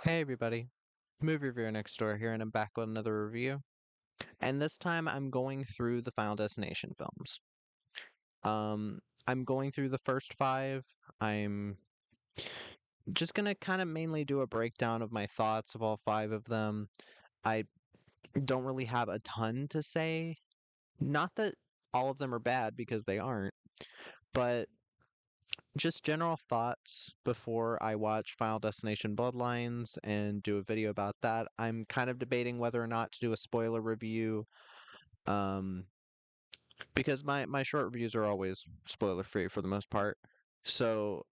Hey everybody, movie reviewer next door here, and I'm back with another review. And this time I'm going through the Final Destination films. Um, I'm going through the first five. I'm just gonna kind of mainly do a breakdown of my thoughts of all five of them. I don't really have a ton to say. Not that all of them are bad because they aren't, but just general thoughts before I watch Final Destination Bloodlines and do a video about that. I'm kind of debating whether or not to do a spoiler review, um, because my short reviews are always spoiler free for the most part. So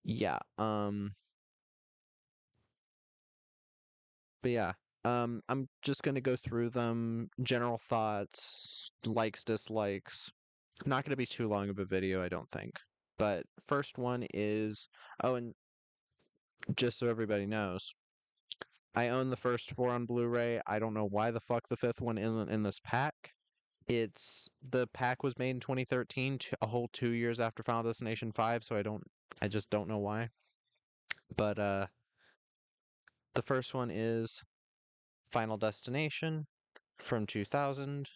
yeah, but yeah, I'm just gonna go through them, general thoughts, likes, dislikes. Not gonna be too long of a video, I don't think. But first one is, oh, and just so everybody knows, I own the first four on Blu-ray. I don't know why the fuck the fifth one isn't in this pack. The pack was made in 2013, a whole 2 years after Final Destination 5, so I just don't know why. But the first one is Final Destination from 2000,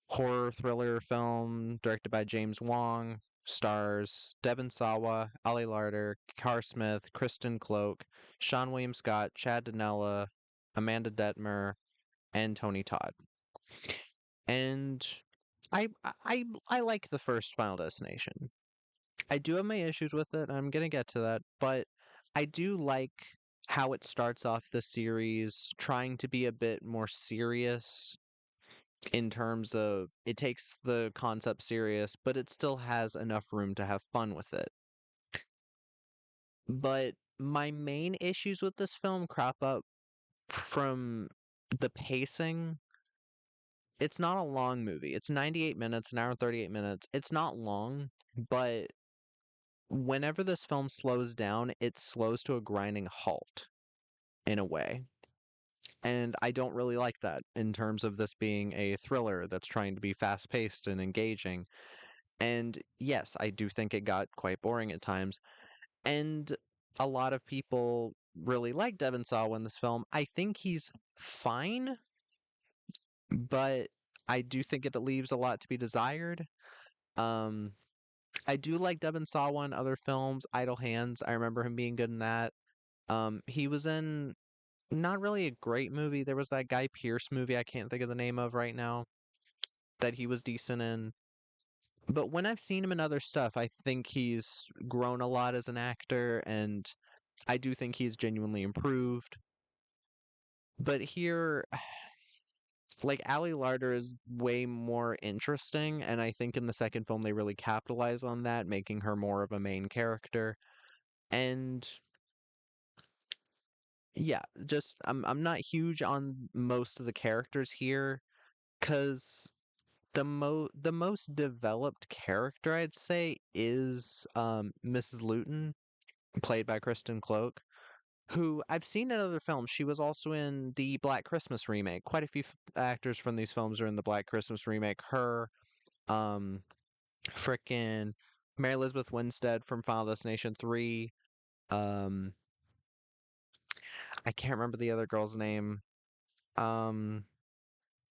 horror thriller film directed by James Wong, stars Devon Sawa, Ali Larter, Carr Smith, Kristen Cloak, Sean William Scott, Chad Danella, Amanda Detmer, and Tony Todd. And I like the first Final Destination. I do have my issues with it. I'm gonna get to that, but I do like how it starts off the series trying to be a bit more serious in terms of it takes the concept serious, but it still has enough room to have fun with it. But my main issues with this film crop up from the pacing. It's not a long movie. It's 98 minutes, an hour and 38 minutes. It's not long, but whenever this film slows down, it slows to a grinding halt in a way. And I don't really like that in terms of this being a thriller that's trying to be fast paced and engaging. And yes, I do think it got quite boring at times. And a lot of people really like Devon Sawa in this film. I think he's fine, but I do think it leaves a lot to be desired. Um, I do like Devon Sawa in other films. Idle Hands, I remember him being good in that. He was in not really a great movie. There was that Guy Pearce movie I can't think of the name of right now that he was decent in. But when I've seen him in other stuff, I think he's grown a lot as an actor, and I do think he's genuinely improved. But here, like Ali Larter is way more interesting, and I think in the second film they really capitalize on that, making her more of a main character. And yeah, just I'm not huge on most of the characters here, cause the most developed character I'd say is Mrs. Luton, played by Kristen Cloak, who I've seen in other films. She was also in the Black Christmas remake. Quite a few actors from these films are in the Black Christmas remake. Her, um, frickin' Mary Elizabeth Winstead from Final Destination 3. Um, I can't remember the other girl's name. Um,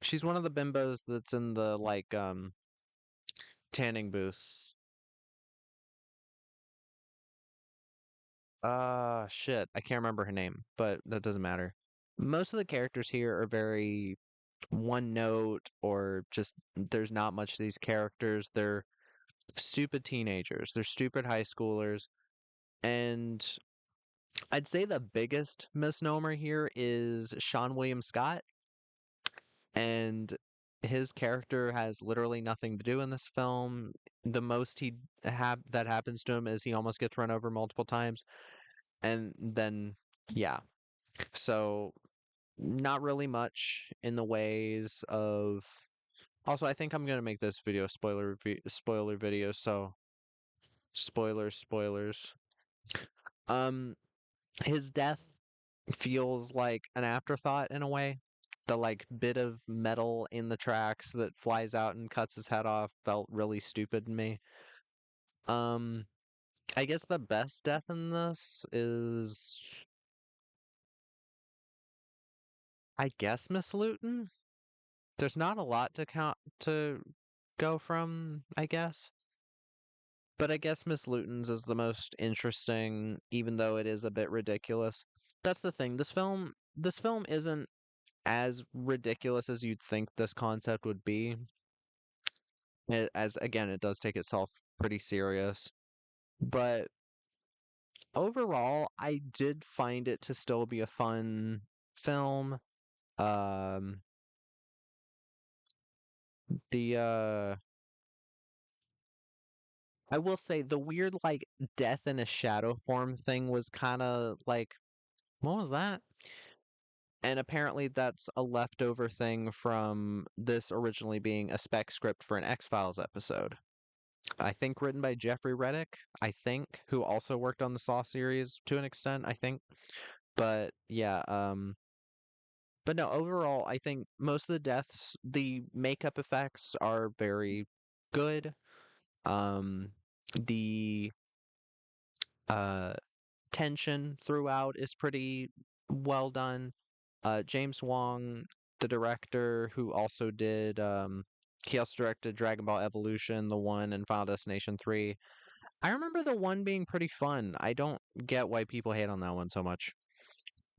she's one of the bimbos that's in the like tanning booths. Shit, I can't remember her name, but that doesn't matter. Most of the characters here are very one note, or just there's not much to these characters. They're stupid teenagers, they're stupid high schoolers, and I'd say the biggest misnomer here is Sean William Scott, and his character has literally nothing to do in this film. The most he have that happens to him is he almost gets run over multiple times, and then yeah. So not really much in the ways of. Also, I think I'm gonna make this video a spoiler video, so spoilers, spoilers. Um, his death feels like an afterthought in a way. The like bit of metal in the tracks that flies out and cuts his head off felt really stupid to me. Um, I guess the best death in this is I guess Miss Luton. There's not a lot to go from, I guess. But I guess Miss Luton's is the most interesting, even though it is a bit ridiculous. That's the thing. This film isn't as ridiculous as you'd think this concept would be. As again, it does take itself pretty serious. But overall, I did find it to still be a fun film. Um, the I will say the weird like death in a shadow form thing was kind of like, what was that? And apparently that's a leftover thing from this originally being a spec script for an X-Files episode. I think written by Jeffrey Reddick, I think, who also worked on the Saw series to an extent, I think. But yeah, but no, overall, I think most of the deaths, the makeup effects are very good. Um, the uh tension throughout is pretty well done. James Wong, the director, who also did he also directed Dragon Ball Evolution, the one, and Final Destination 3. I remember the one being pretty fun. I don't get why people hate on that one so much.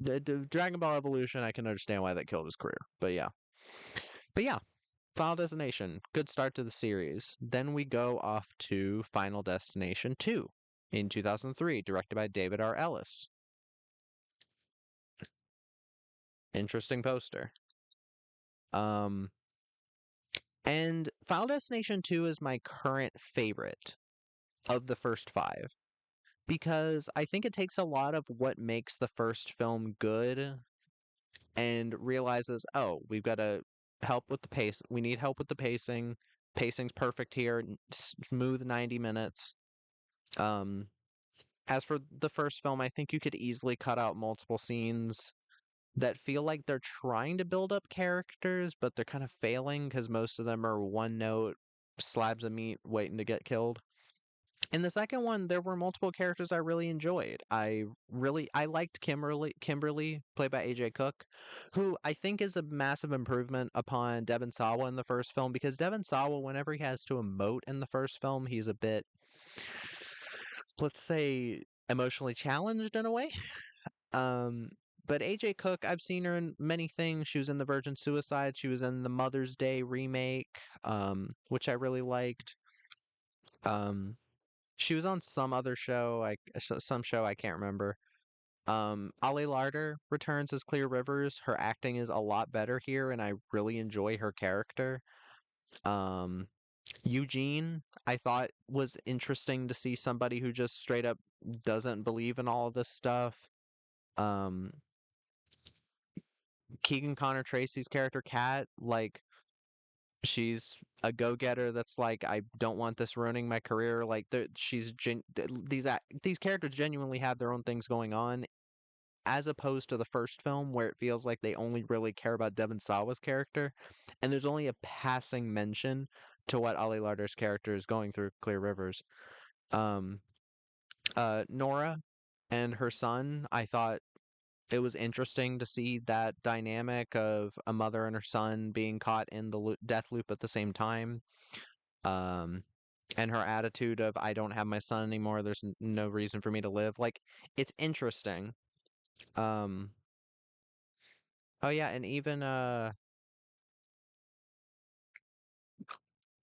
The Dragon Ball Evolution, I can understand why that killed his career. But yeah. But yeah, Final Destination, good start to the series. Then we go off to Final Destination 2 in 2003, directed by David R. Ellis. Interesting poster. Um, and Final Destination 2 is my current favorite of the first five because I think it takes a lot of what makes the first film good and realizes, oh, we've got to help with the pace. We need help with the pacing. Pacing's perfect here. Smooth 90 minutes. Um, as for the first film, I think you could easily cut out multiple scenes that feel like they're trying to build up characters, but they're kind of failing because most of them are one note slabs of meat waiting to get killed. In the second one, there were multiple characters I really enjoyed. I liked Kimberly, played by AJ Cook, who I think is a massive improvement upon Devon Sawa in the first film because Devon Sawa, whenever he has to emote in the first film, he's a bit, let's say, emotionally challenged in a way. Um, but AJ Cook, I've seen her in many things. She was in The Virgin Suicide. She was in the Mother's Day remake, which I really liked. Um, she was on some other show, some show I can't remember. Ali Larter returns as Clear Rivers. Her acting is a lot better here, and I really enjoy her character. Um, Eugene, I thought was interesting to see somebody who just straight up doesn't believe in all of this stuff. Um, Keegan Connor Tracy's character, Kat, like she's a go-getter that's like, I don't want this ruining my career. Like these characters genuinely have their own things going on, as opposed to the first film where it feels like they only really care about Devon Sawa's character, and there's only a passing mention to what Ali Larter's character is going through Clear Rivers. Um, Nora and her son, I thought it was interesting to see that dynamic of a mother and her son being caught in the death loop at the same time. Um, and her attitude of, I don't have my son anymore. There's no reason for me to live. Like, it's interesting. Um, oh yeah, and even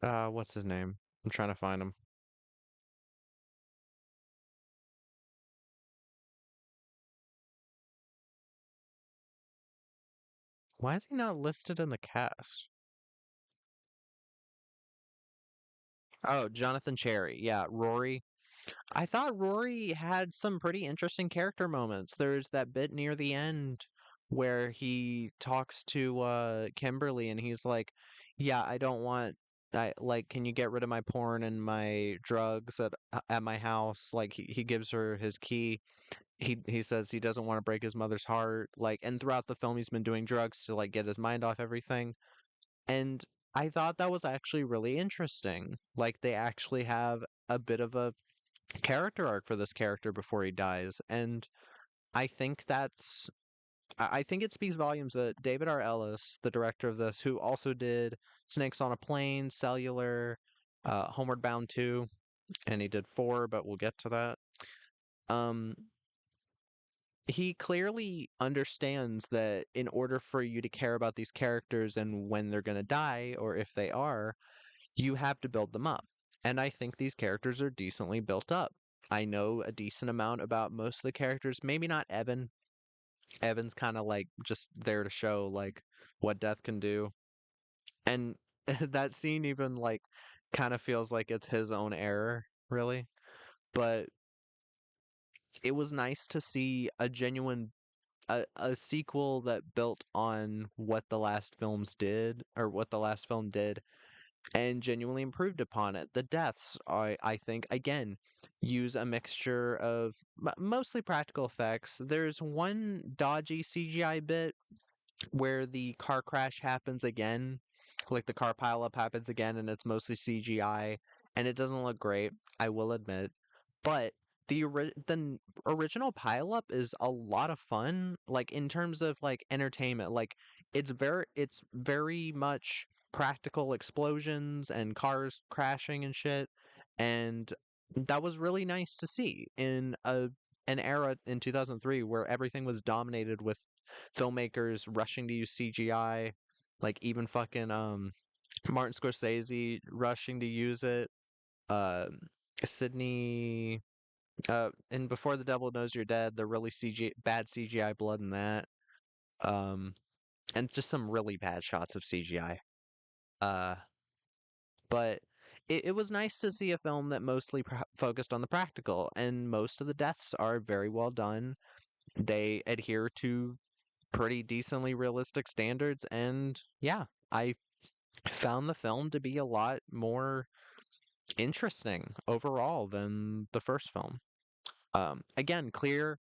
what's his name? I'm trying to find him. Why is he not listed in the cast? Oh, Jonathan Cherry. Yeah, Rory. I thought Rory had some pretty interesting character moments. There's that bit near the end where he talks to Kimberly and he's like, "Yeah, I don't want I like can you get rid of my porn and my drugs at my house?" Like he gives her his key. He says he doesn't want to break his mother's heart. Like and throughout the film he's been doing drugs to like get his mind off everything. And I thought that was actually really interesting. Like they actually have a bit of a character arc for this character before he dies. And I think that's I think it speaks volumes that David R. Ellis, the director of this, who also did Snakes on a Plane, Cellular, Homeward Bound 2, and he did 4, but we'll get to that. Um, he clearly understands that in order for you to care about these characters and when they're going to die, or if they are, you have to build them up. And I think these characters are decently built up. I know a decent amount about most of the characters, maybe not Evan. Evan's kind of like just there to show like what death can do. And that scene even like kind of feels like it's his own error, really. But it was nice to see a genuine a sequel that built on what the last films did or what the last film did and genuinely improved upon it. The deaths, I think, again, use a mixture of mostly practical effects. There's one dodgy CGI bit where the car crash happens again, like the car pileup happens again, and it's mostly CGI, and it doesn't look great, I will admit. But the original pileup is a lot of fun, like in terms of like entertainment. Like it's very much practical explosions and cars crashing and shit, and that was really nice to see in an era in 2003 where everything was dominated with filmmakers rushing to use CGI, like even fucking Martin Scorsese rushing to use it. Uh, Sydney and Before the Devil Knows You're Dead, the really bad CGI blood in that. Um, and just some really bad shots of CGI. Uh, but it was nice to see a film that mostly focused on the practical, and most of the deaths are very well done. They adhere to pretty decently realistic standards, and yeah, I found the film to be a lot more interesting overall than the first film. Again, Clear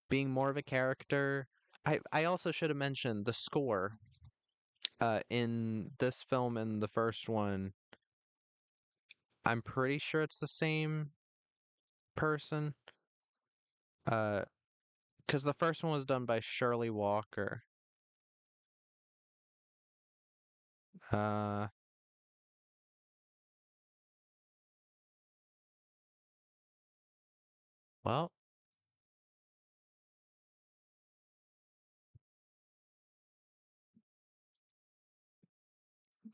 being more of a character. I also should have mentioned the score in this film and the first one. I'm pretty sure it's the same person. Uh, because the first one was done by Shirley Walker. Uh, well,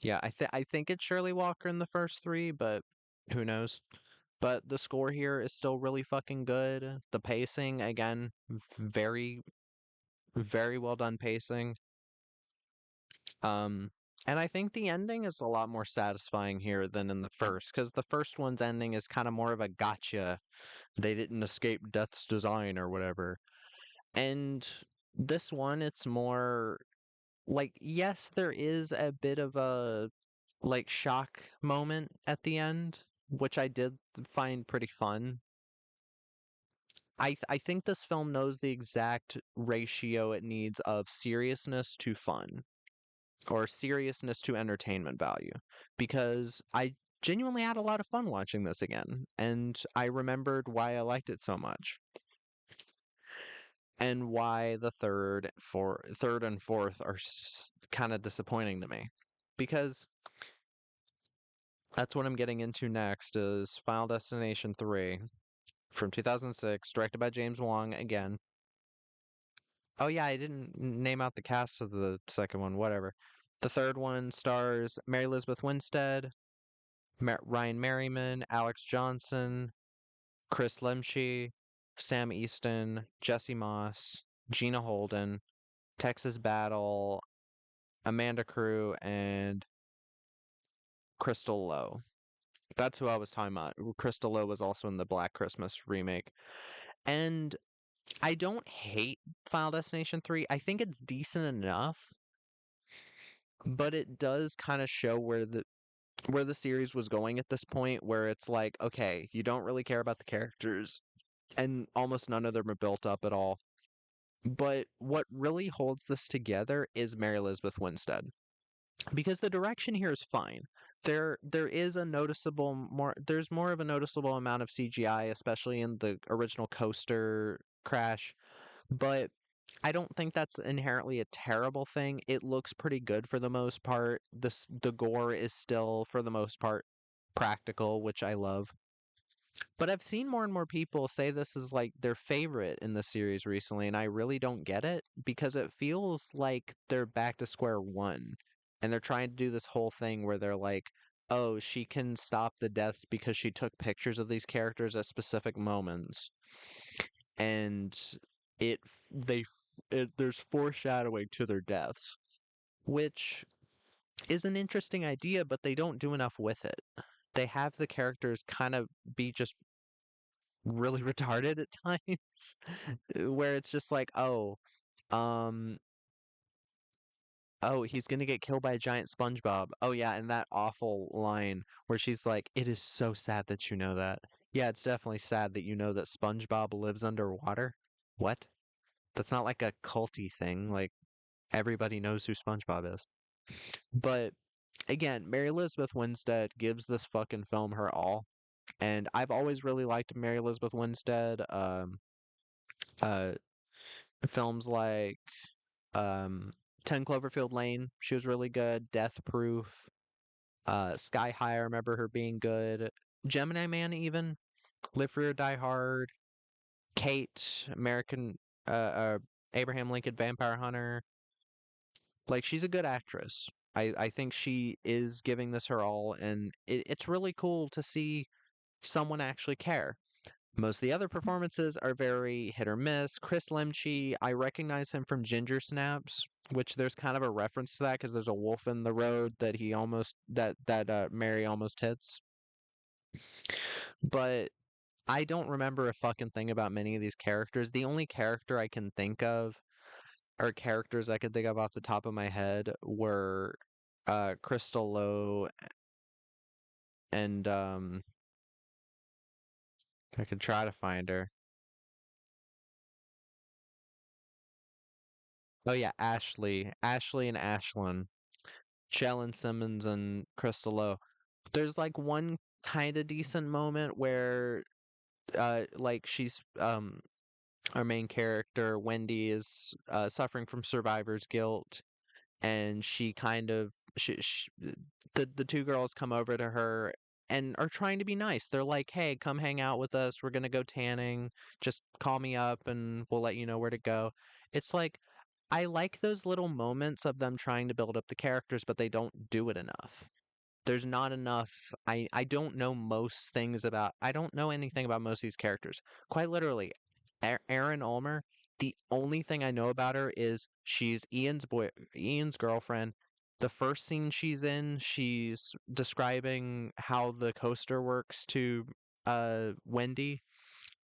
yeah, I think it's Shirley Walker in the first three, but who knows? But the score here is still really fucking good. The pacing, again, very, very well done pacing. Um, and I think the ending is a lot more satisfying here than in the first, because the first one's ending is kind of more of a gotcha. They didn't escape death's design or whatever. And this one, it's more like, yes, there is a bit of a like shock moment at the end, which I did find pretty fun. I think this film knows the exact ratio it needs of seriousness to fun or seriousness to entertainment value because I genuinely had a lot of fun watching this again and I remembered why I liked it so much and why the third and fourth are kind of disappointing to me because that's what I'm getting into next is Final Destination 3 from 2006 directed by James Wong again. Oh yeah, I didn't name out the cast of the second one. Whatever. The third one stars Mary Elizabeth Winstead, Ryan Merriman, Alex Johnson, Chris Lemche, Sam Easton, Jesse Moss, Gina Holden, Texas Battle, Amanda Crew, and Crystal Lowe. That's who I was talking about. Crystal Lowe was also in the Black Christmas remake. And I don't hate Final Destination 3. I think it's decent enough, but it does kind of show where the series was going at this point where it's like, okay, you don't really care about the characters and almost none of them are built up at all. But what really holds this together is Mary Elizabeth Winstead. Because the direction here is fine. There is a noticeable more there's more of a noticeable amount of CGI, especially in the original coaster crash. But I don't think that's inherently a terrible thing. It looks pretty good for the most part. The gore is still for the most part practical, which I love. But I've seen more and more people say this is like their favorite in the series recently, and I really don't get it because it feels like they're back to square one. And they're trying to do this whole thing where they're like, oh, she can stop the deaths because she took pictures of these characters at specific moments. And it they there's foreshadowing to their deaths, which is an interesting idea, but they don't do enough with it. They have the characters kind of be just really retarded at times where it's just like, um oh, he's gonna get killed by a giant SpongeBob. Oh yeah, and that awful line where she's like, "It is so sad that you know that." Yeah, it's definitely sad that you know that SpongeBob lives underwater. What? That's not like a culty thing. Like everybody knows who SpongeBob is. But again, Mary Elizabeth Winstead gives this fucking film her all. And I've always really liked Mary Elizabeth Winstead. Uh, Films like um, 10 Cloverfield Lane, she was really good. Death Proof, Sky High, I remember her being good. Gemini Man, even. Live Free or Die Hard. Kate, Abraham Lincoln Vampire Hunter. Like, she's a good actress. I think she is giving this her all, and it's really cool to see someone actually care. Most of the other performances are very hit or miss. Chris Lemche, I recognize him from Ginger Snaps, which there's kind of a reference to that because there's a wolf in the road that he almost that Mary almost hits. But I don't remember a fucking thing about many of these characters. The only character I can think of, or characters I could think of off the top of my head, were Crystal Lowe and I could try to find her. Oh yeah, Ashley and Ashlyn. Jalen Simmons and Crystal Lowe. There's like one kind of decent moment where like she's our main character Wendy is suffering from survivor's guilt, and she kind of the two girls come over to her and are trying to be nice. They're like, "Hey, come hang out with us. We're gonna go tanning. Just call me up and we'll let you know where to go." It's like I like those little moments of them trying to build up the characters, but they don't do it enough. There's not enough. I don't know most things about. I don't know anything about most of these characters. Quite literally, Erin Ulmer. The only thing I know about her is she's Ian's girlfriend. The first scene she's in, she's describing how the coaster works to Wendy,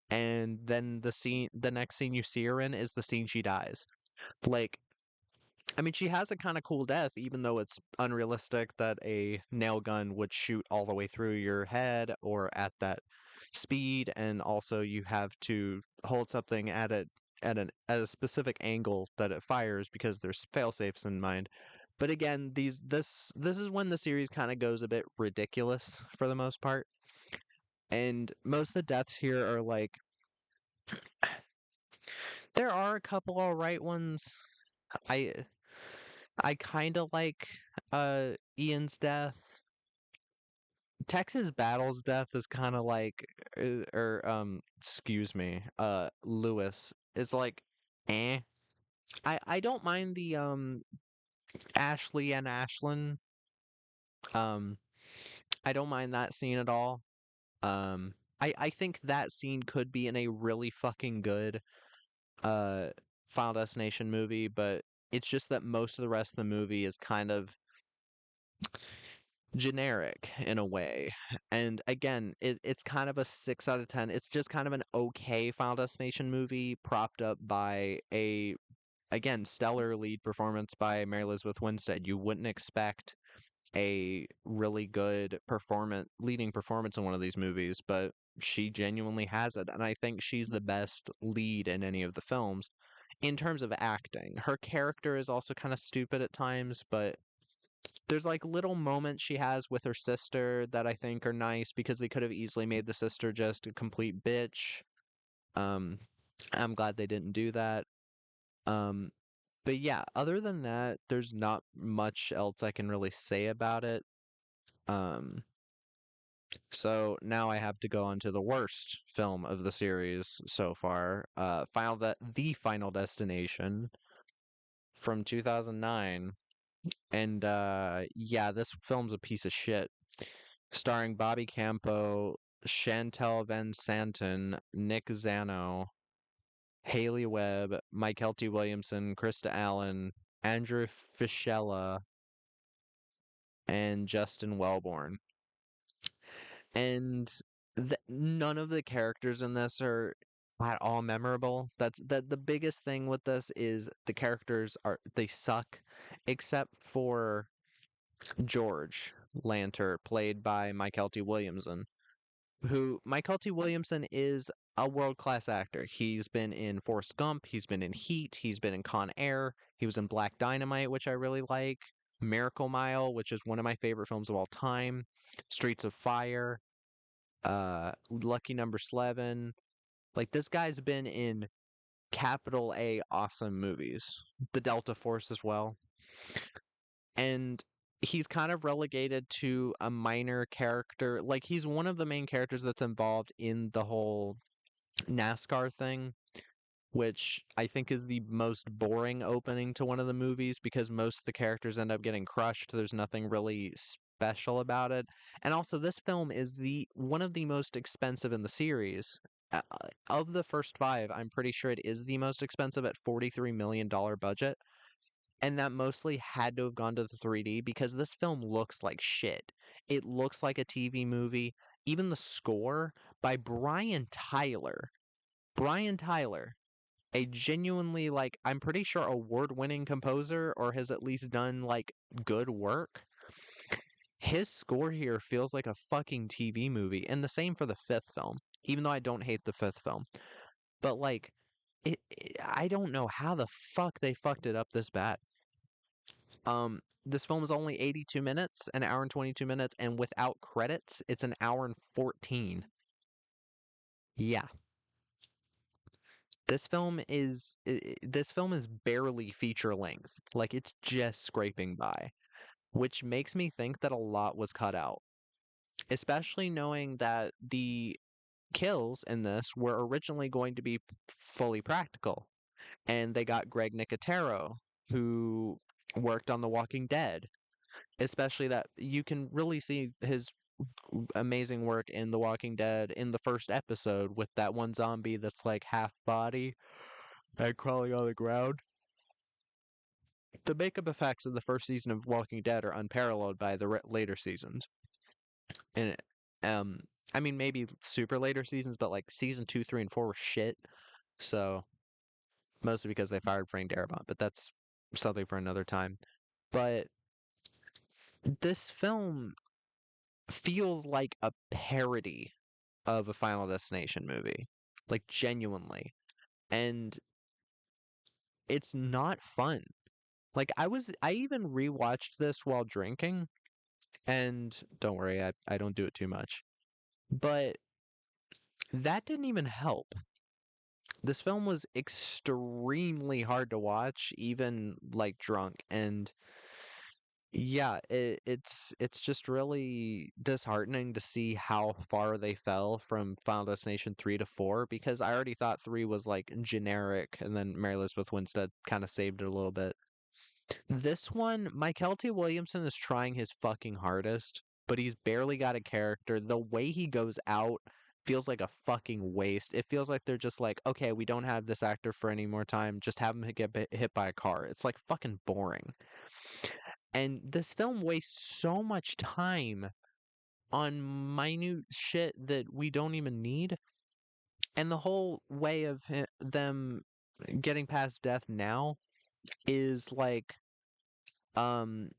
and then the next scene you see her in is the scene she dies. Like I mean, she has a kind of cool death, even though it's unrealistic that a nail gun would shoot all the way through your head or at that speed, and also you have to hold something at a specific angle that it fires because there's fail safes in mind. But again, this is when the series kind of goes a bit ridiculous for the most part, and most of the deaths here are like there are a couple all right ones. I I kind of like Ian's death. Texas Battle's death is kind of like excuse me, Lewis. It's like eh. I don't mind the Ashley and Ashlyn. Um I don't mind that scene at all. I think that scene could be in a really fucking good uh Final Destination movie, but it's just that most of the rest of the movie is kind of generic in a way. And again, it's kind of a 6 out of 10. It's just kind of an okay Final Destination movie propped up by a, again, stellar lead performance by Mary Elizabeth Winstead. You wouldn't expect a really good leading performance in one of these movies, but she genuinely has it. And I think she's the best lead in any of the films in terms of acting. Her character is also kind of stupid at times, but there's like little moments she has with her sister that I think are nice because they could have easily made the sister just a complete bitch. Um, I'm glad they didn't do that. Um, but yeah, other than that, there's not much else I can really say about it. Um, so now I have to go on to the worst film of the series so far. The Final Destination from 2009. And yeah, this film's a piece of shit. Starring Bobby Campo, Chantel Van Santen, Nick Zano, Haley Webb, Michael T. Williamson, Krista Allen, Andrew Fischella, and Justin Wellborn. And none of the characters in this are at all memorable. That the biggest thing with this is the characters are they suck, except for George Lanter, played by Michael T. Williamson. Who Michael T. Williamson is a world class actor. He's been in Forrest Gump, he's been in Heat, he's been in Con Air, he was in Black Dynamite, which I really like, Miracle Mile, which is one of my favorite films of all time, Streets of Fire, Lucky Number 11. Like this guy's been in capital A awesome movies. The Delta Force as well. And he's kind of relegated to a minor character. Like he's one of the main characters that's involved in the whole NASCAR thing, which I think is the most boring opening to one of the movies because most of the characters end up getting crushed. There's nothing really special about it. And also this film is the one of the most expensive in the series. Of the first five, I'm pretty sure it is the most expensive at $43 million budget. And that mostly had to have gone to the 3D because this film looks like shit. It looks like a TV movie. Even the score by Brian Tyler. Brian Tyler, a genuinely like I'm pretty sure award-winning composer or has at least done like good work. His score here feels like a fucking TV movie, and the same for the fifth film. Even though I don't hate the fifth film, but like I don't know how the fuck they fucked it up this bad. This film is only 82 minutes, an hour and 22 minutes, and without credits, it's an hour and 14. Yeah. This film is barely feature length. Like it's just scraping by, which makes me think that a lot was cut out. Especially knowing that the kills in this were originally going to be fully practical. And they got Greg Nicotero, who worked on The Walking Dead. Especially that you can really see his amazing work in The Walking Dead in the first episode with that one zombie that's like half body and crawling on the ground. The makeup effects of the first season of Walking Dead are unparalleled by the later seasons. And um, I mean maybe super later seasons, but like season 2, 3, and 4 were shit. So mostly because they fired Frank Darabont, but that's something for another time. But this film feels like a parody of a Final Destination movie. Like genuinely. And it's not fun. Like I even rewatched this while drinking and don't worry, I don't do it too much. But that didn't even help. This film was extremely hard to watch even like drunk and yeah, it's just really disheartening to see how far they fell from Final Destination 3 to 4 because I already thought 3 was like generic and then Mary Elizabeth Winstead kind of saved it a little bit. This one, Michael T. Williamson is trying his fucking hardest, but he's barely got a character. The way he goes out feels like a fucking waste. It feels like they're just like, okay, we don't have this actor for any more time. Just have him get hit by a car. It's like fucking boring. And this film wastes so much time on minute shit that we don't even need. And the whole way of them getting past death now is like, um,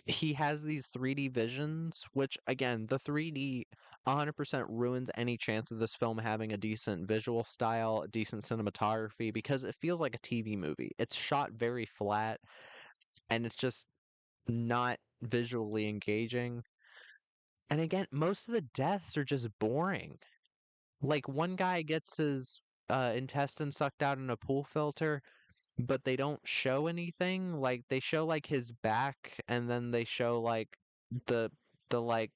he has these 3D visions, which again, the 3D 100% ruins any chance of this film having a decent visual style, a decent cinematography, because it feels like a TV movie. It's shot very flat, and it's just not visually engaging. And again, most of the deaths are just boring. Like one guy gets his intestine sucked out in a pool filter, but they don't show anything. Like they show like his back, and then they show like the like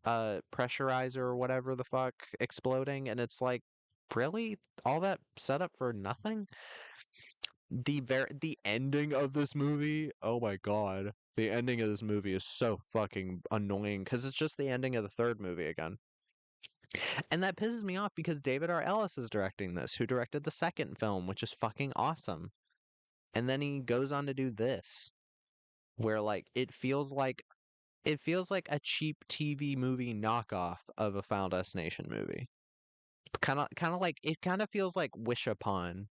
pressurizer or whatever the fuck exploding, and it's like, really, all that setup for nothing? The ending of this movie, oh my god, the ending of this movie is so fucking annoying because it's just the ending of the third movie again. And that pisses me off because David R. Ellis is directing this, who directed the second film, which is fucking awesome. And then he goes on to do this, where like it feels like a cheap TV movie knockoff of a Final Destination movie. Kind of like it kind of feels like Wish Upon,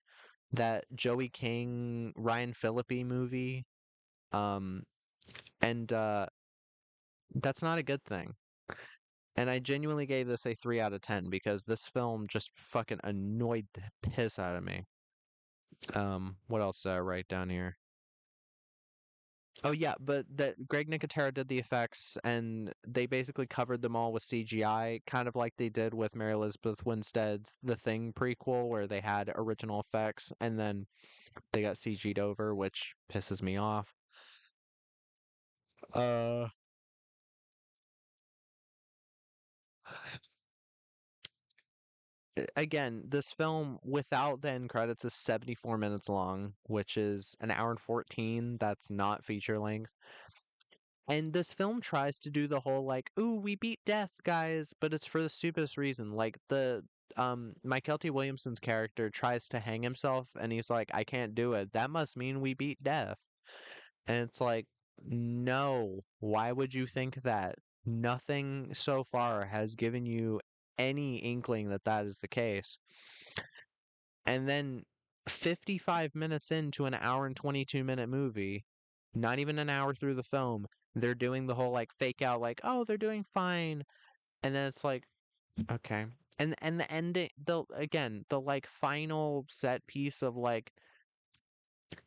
that Joey King, Ryan Phillippe movie. Um and that's not a good thing. And I genuinely gave this a 3 out of 10 because this film just fucking annoyed the piss out of me. What else did I write down here? Oh yeah, but that Greg Nicotero did the effects, and they basically covered them all with CGI, kind of like they did with Mary Elizabeth Winstead's The Thing prequel, where they had original effects and then they got CG'd over, which pisses me off. Uh, Again, this film without the end credits is 74 minutes long, which is an hour and 14. That's not feature length. And this film tries to do the whole like, "Ooh, we beat death, guys," but it's for the stupidest reason. Like the Michael T. Williamson's character tries to hang himself and he's like, "I can't do it. That must mean we beat death." And it's like, "No. Why would you think that? Nothing so far has given you any inkling that that is the case." And then 55 minutes into an hour and 22-minute movie, not even an hour through the film, they're doing the whole like fake out like, "Oh, they're doing fine." And then it's like, okay. And the ending, the like final set piece of like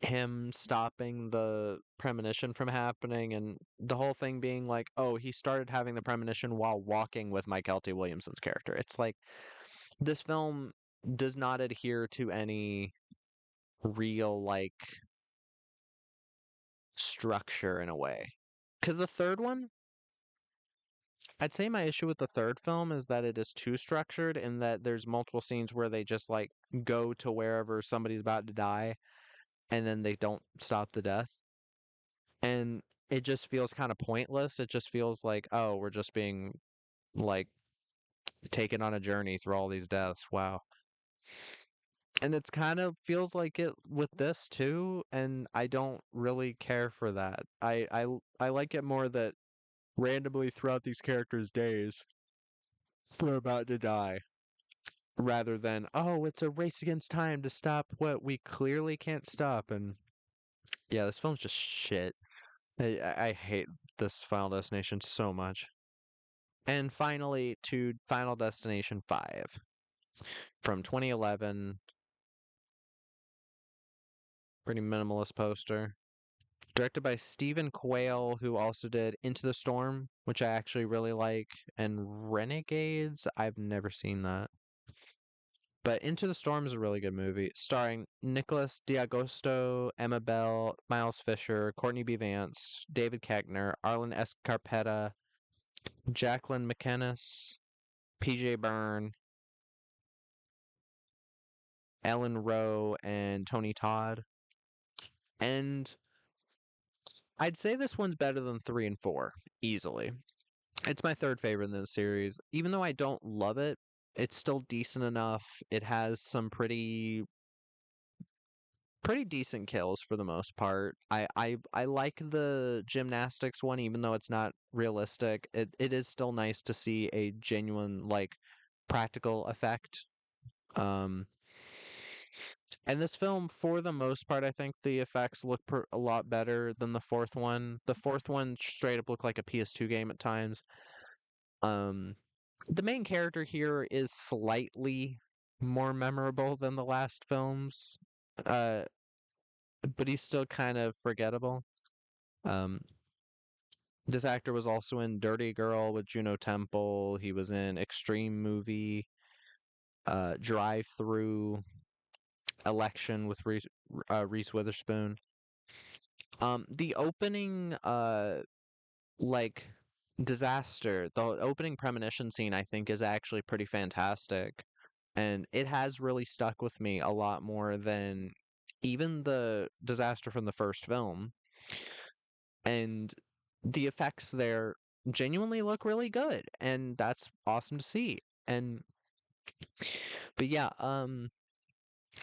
him stopping the premonition from happening, and the whole thing being like, oh, he started having the premonition while walking with Michael T. Williamson's character. It's like this film does not adhere to any real like structure in a way. Because the third one, I'd say my issue with the third film is that it is too structured in that there's multiple scenes where they just like go to wherever somebody's about to die and then they don't stop the death. And it just feels kind of pointless. It just feels like, oh, we're just being like taken on a journey through all these deaths. Wow. And it's kind of feels like it with this too, and I don't really care for that. I like it more that randomly throughout these characters' days, they're about to die, rather than, oh, it's a race against time to stop what we clearly can't stop. And yeah, this film's just shit. I hate this Final Destination so much. And finally, to Final Destination 5 from 2011. Pretty minimalist poster. Directed by Stephen Quayle, who also did Into the Storm, which I actually really like, and Renegades. I've never seen that. But Into the Storm is a really good movie, starring Nicholas D'Agosto, Emma Bell, Miles Fisher, Courtney B. Vance, David Koechner, Arlen Escarpeta, Jacqueline McInnes, PJ Byrne, Ellen Rowe, and Tony Todd. And I'd say this one's better than 3 and 4, easily. It's my third favorite in the series. Even though I don't love it, it's still decent enough. It has some pretty decent kills for the most part. I like the gymnastics one, even though it's not realistic. It is still nice to see a genuine like practical effect. Um, and this film, for the most part, I think the effects look a lot better than the fourth one. The fourth one straight up looked like a PS2 game at times. Um, the main character here is slightly more memorable than the last films, uh, but he's still kind of forgettable. Um, this actor was also in Dirty Girl with Juno Temple. He was in Extreme Movie. drive-through election with Reese Witherspoon. The opening like disaster, the opening premonition scene I think is actually pretty fantastic, and it has really stuck with me a lot more than even the disaster from the first film. And the effects there genuinely look really good, and that's awesome to see. And but yeah, I'm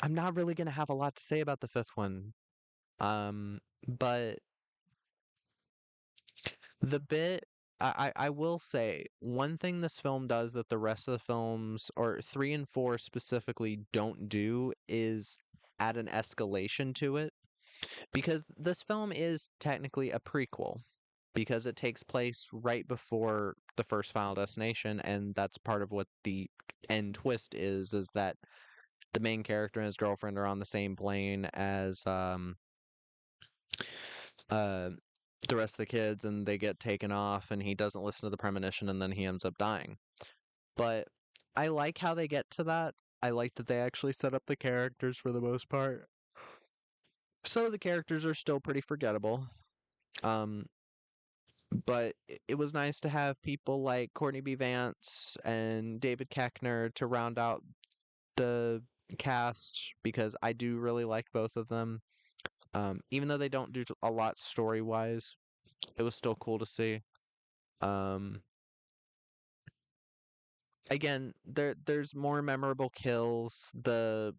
not really gonna have a lot to say about the fifth one. But the bit I will say one thing this film does that the rest of the films, or three and four specifically, don't do is add an escalation to it. Because this film is technically a prequel, because it takes place right before the first Final Destination, and that's part of what the end twist is that the main character and his girlfriend are on the same plane as uh the rest of the kids, and they get taken off, and he doesn't listen to the premonition, and then he ends up dying. But I like how they get to that. I like that they actually set up the characters for the most part. Some of the characters are still pretty forgettable. Um, but it was nice to have people like Courtney B. Vance and David Koechner to round out the cast, because I do really like both of them. Even though they don't do a lot story wise, it was still cool to see. Um, Again, there's more memorable kills. The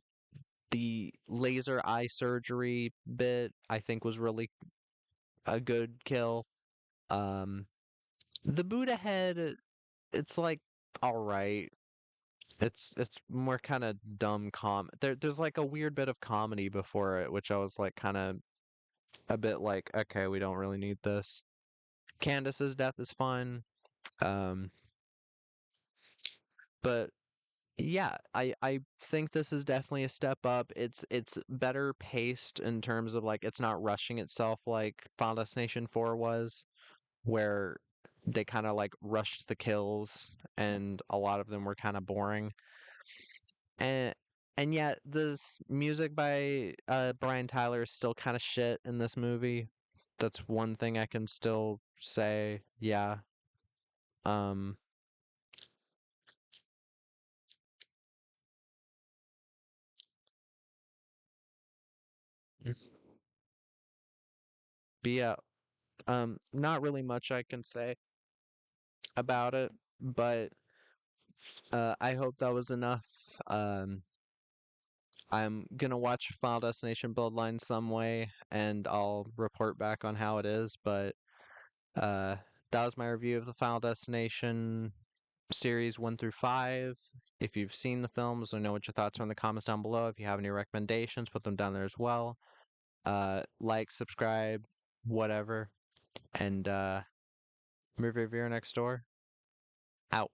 laser eye surgery bit I think was really a good kill. Um, the Buddha head, it's like all right. It's more kind of dumb there's like a weird bit of comedy before it, which I was like kind of a bit like, okay, we don't really need this. Candace's death is fun. Um, but yeah, I think this is definitely a step up. It's better paced in terms of like it's not rushing itself like Final Destination 4 was, where they kind of like rushed the kills and a lot of them were kind of boring. And and yet this music by Brian Tyler is still kind of shit in this movie. That's one thing I can still say. Yeah. Um but yeah, not really much I can say about it, but I hope that was enough. Um I'm gonna watch Final Destination Bloodline some way, and I'll report back on how it is, but uh that was my review of the Final Destination series 1 through 5. If you've seen the films, or know what your thoughts are in the comments down below. If you have any recommendations, put them down there as well. Like, subscribe, whatever. And movie reviewer next door out.